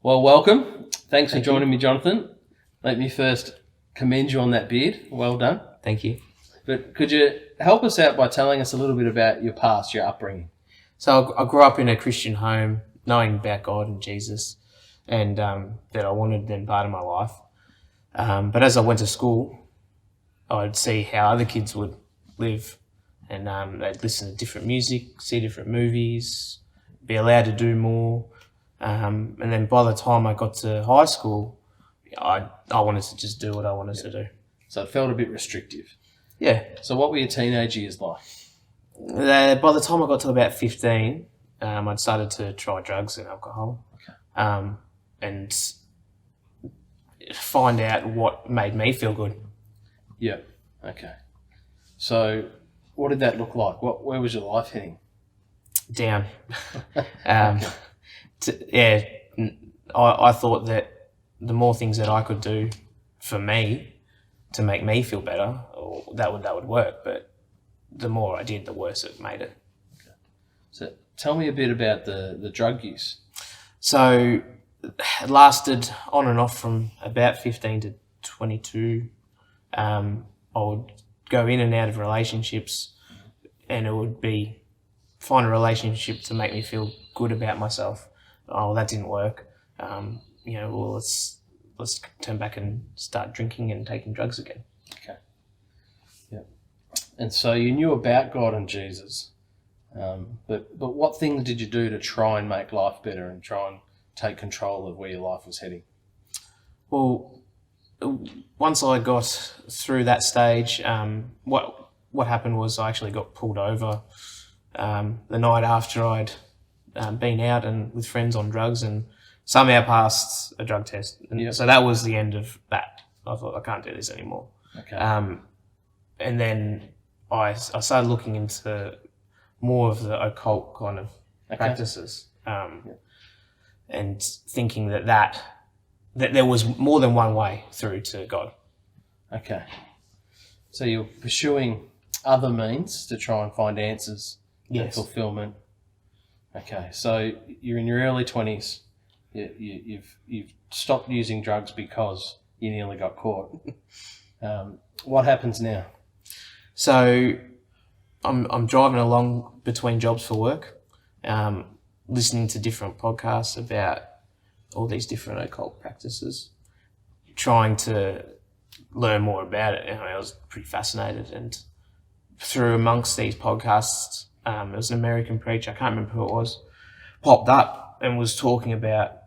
Well, welcome. Thanks for Thank joining you. me, Jonathan. Let me first commend you on that beard. Well done. Thank you. But could you help us out by telling us a little bit about your past, your upbringing? So I grew up in a Christian home, knowing about God and Jesus, and that I wanted them part of my life. But as I went to school, I'd see how other kids would live, and they'd listen to different music, see different movies, be allowed to do more. And then by the time I got to high school, I wanted to just do what I wanted to do. So it felt a bit restrictive. Yeah. So what were your teenage years like? By the time I got to about 15, I'd started to try drugs and alcohol, and find out what made me feel good. Yeah. Okay. So what did that look like? Where was your life heading? Down. I thought that the more things that I could do for me to make me feel better, that would work. But the more I did, the worse it made it. So tell me a bit about the drug use. So it lasted on and off from about 15 to 22. I would go in and out of relationships, and it would be find a relationship to make me feel good about myself. Oh, that didn't work. Well, let's turn back and start drinking and taking drugs again. Okay. Yeah. And so you knew about God and Jesus, but what things did you do to try and make life better and try and take control of where your life was heading? Well, once I got through that stage, what happened was I actually got pulled over the night after I'd been out and with friends on drugs, and somehow passed a drug test. And so that was the end of that. I thought, I can't do this anymore. Okay. And then I started looking into more of the occult kind of practices, and thinking that there was more than one way through to God. Okay. So you're pursuing other means to try and find answers and Yes. fulfillment. Okay. So you're in your early 20s. You've stopped using drugs because you nearly got caught. What happens now? So I'm driving along between jobs for work, listening to different podcasts about all these different occult practices, trying to learn more about it. I was pretty fascinated, and through amongst these podcasts, there was an American preacher, I can't remember who it was, popped up and was talking about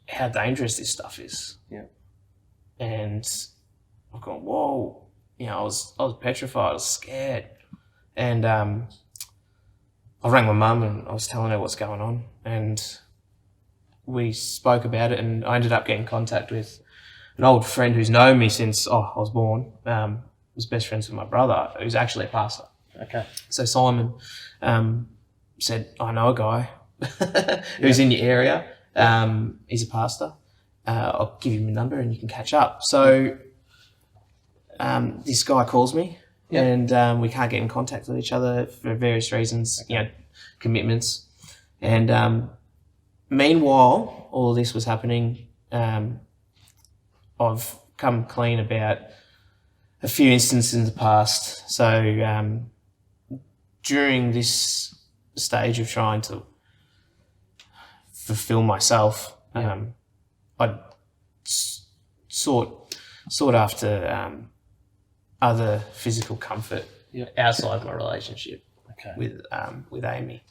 how dangerous this stuff is. Yeah. And I've gone, whoa, I was petrified, I was scared. And I rang my mum and I was telling her what's going on, and we spoke about it, and I ended up getting in contact with an old friend who's known me since I was born. Was best friends with my brother, who's actually a pastor. Okay. So Simon said, I know a guy who's in your area. He's a pastor. I'll give you my number and you can catch up. So this guy calls me, and we can't get in contact with each other for various reasons, commitments. And meanwhile, all of this was happening. I've come clean about a few instances in the past. So during this stage of trying to fulfill myself, I sought after other physical comfort outside my relationship with Amy.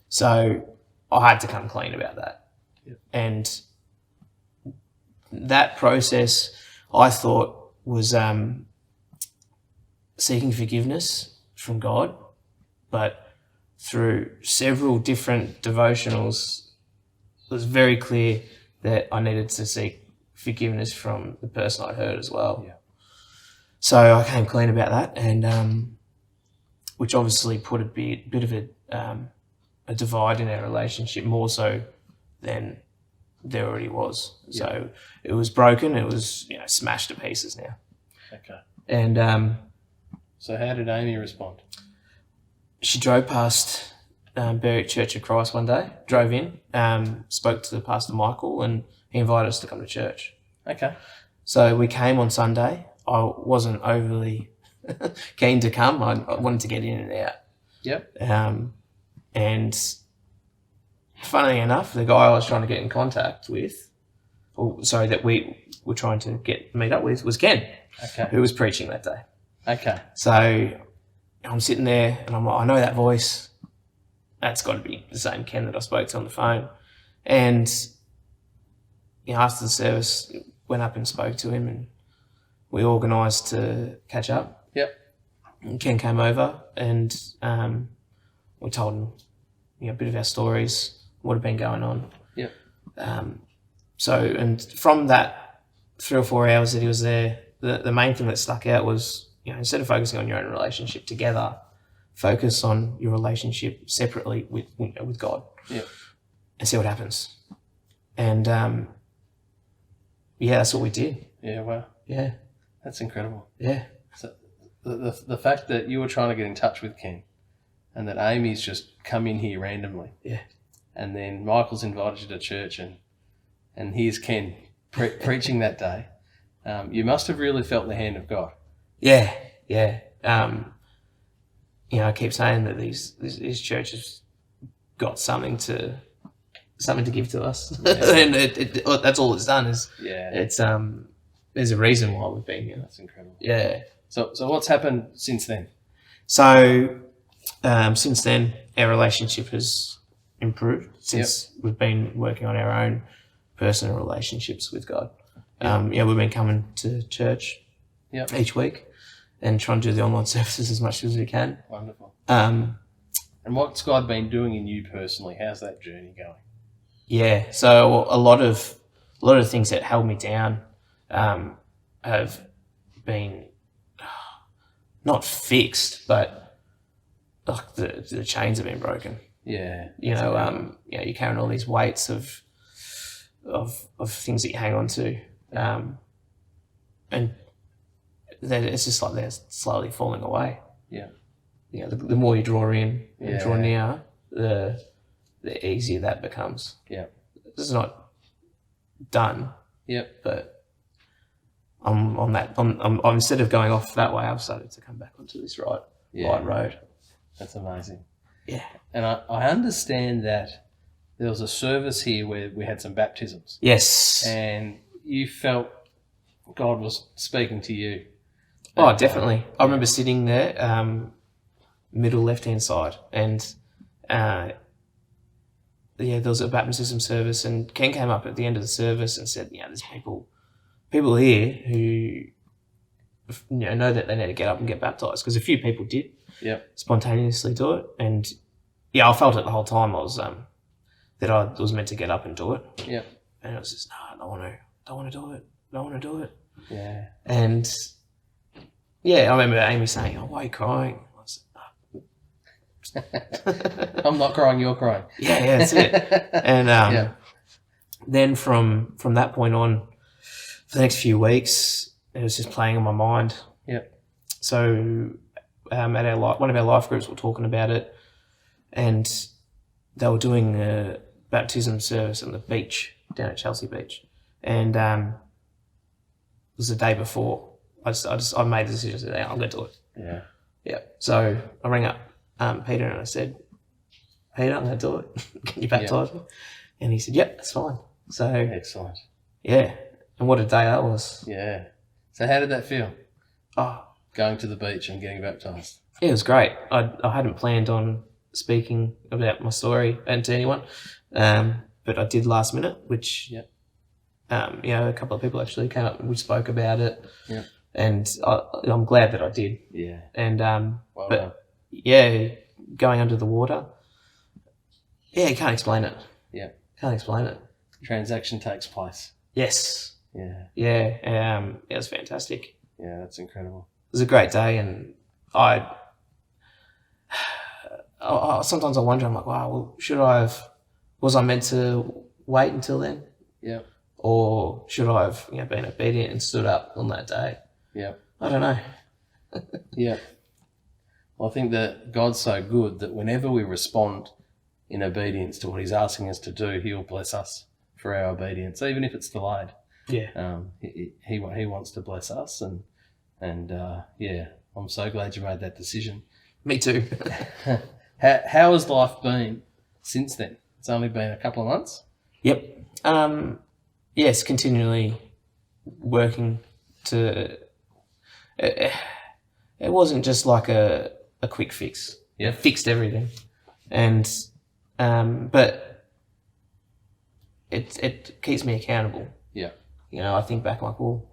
So I had to come clean about that. Yep. And that process, I thought, was seeking forgiveness from God, but through several different devotionals, it was very clear that I needed to seek forgiveness from the person I'd hurt as well. Yeah. So I came clean about that, and which obviously put a bit of a divide in our relationship, more so than there already was. Yeah. So it was broken. It was smashed to pieces now. Okay. And so how did Amy respond? She drove past Berwick Church of Christ one day, drove in, spoke to Pastor Michael, and he invited us to come to church. Okay. So we came on Sunday. I wasn't overly keen to come. I wanted to get in and out. Yep. And funnily enough, the guy I was trying to get in contact with, that we were trying to meet up with, was Ken, Okay. who was preaching that day. Okay. So I'm sitting there and I'm like, I know that voice. That's got to be the same Ken that I spoke to on the phone. And after the service, went up and spoke to him, and we organised to catch up. Yep. And Ken came over, and we told him a bit of our stories, what had been going on. Yep. And from that 3 or 4 hours that he was there, the main thing that stuck out was, instead of focusing on your own relationship together, focus on your relationship separately with God. Yep. And see what happens. And that's what we did. Yeah. Wow. Yeah. That's incredible. Yeah. So the fact that you were trying to get in touch with Ken, and that Amy's just come in here randomly. Yeah. And then Michael's invited you to church, and here's Ken preaching that day. You must have really felt the hand of God. Yeah. Yeah. I keep saying that these churches got something to give to us, Yeah. and that's all it's done. Is it's there's a reason why we've been here. That's incredible. Yeah. So what's happened since then? So since then, our relationship has improved since we've been working on our own personal relationships with God. We've been coming to church each week and trying to do the online services as much as we can. Wonderful. Um, And what's God been doing in you personally? How's that journey going? Yeah, so a lot of things that held me down have been not fixed, but like the chains have been broken. Yeah. You're carrying all these weights of things that you hang on to, and then it's just like they're slowly falling away. Yeah. The more you draw in and draw Yeah. near, the easier that becomes. Yeah. It's not done. Yep. But I'm on that. I'm instead of going off that way, I've started to come back onto this right road. That's amazing. Yeah. And I understand that there was a service here where we had some baptisms, Yes. and you felt God was speaking to you. Oh, definitely. I remember sitting there, middle left-hand side, and there was a baptism service, and Ken came up at the end of the service and said, there's people here who know that they need to get up and get baptised, because a few people did spontaneously do it, and I felt it the whole time. I was that I was meant to get up and do it. Yeah. And it was just, no, I don't want to do it. Yeah. And I remember Amy saying, "Oh, why are you crying?" I said, I'm not crying, you're crying. Yeah, that's it. And then from that point on, for the next few weeks, it was just playing on my mind. Yep. So at one of our life groups, we were talking about it, and they were doing a baptism service on the beach down at Chelsea Beach, and it was the day before. I made the decision. I said, I'm going to do it. Yeah. Yeah. So I rang up Peter and I said, Peter, I'm going to do it. Can you baptise me? And he said, yep, that's fine. So Excellent. yeah. And what a day that was. Yeah. So how did that feel? Oh, Going to the beach and getting baptised? it was great. I hadn't planned on speaking about my story and to anyone, but I did last minute, which a couple of people actually came up and we spoke about it. Yeah. And I'm glad that I did. Yeah. And Well done. going under the water, you can't explain it. Yeah. Can't explain it. Transaction takes place. Yes. Yeah. Yeah. It was fantastic. Yeah, that's incredible. It was a great day, and I sometimes I wonder, I'm like, wow, well, was I meant to wait until then? Yeah. Or should I have been obedient and stood up on that day? Yeah. I don't know. Yeah. Well, I think that God's so good that whenever we respond in obedience to what he's asking us to do, he'll bless us for our obedience, even if it's delayed. Yeah. He wants to bless us, and yeah, I'm so glad you made that decision. Me too. How has life been since then? It's only been a couple of months. Yep. Yes, continually working to. It wasn't just like a quick fix. Yeah. It fixed everything, and but it keeps me accountable. Yeah. You know, I think back like, well,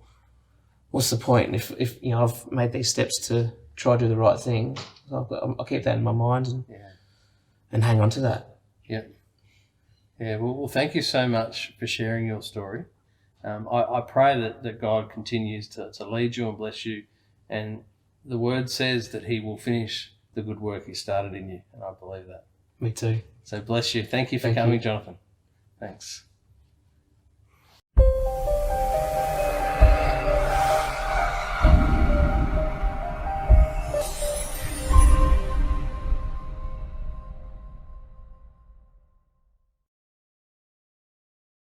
what's the point if you know I've made these steps to try to do the right thing? I'll keep that in my mind and hang on to that. Yeah. Yeah. Well, thank you so much for sharing your story. I pray that God continues to lead you and bless you. And the word says that he will finish the good work he started in you. And I believe that. Me too. So bless you. Thank you for Thank coming, you. Jonathan. Thanks.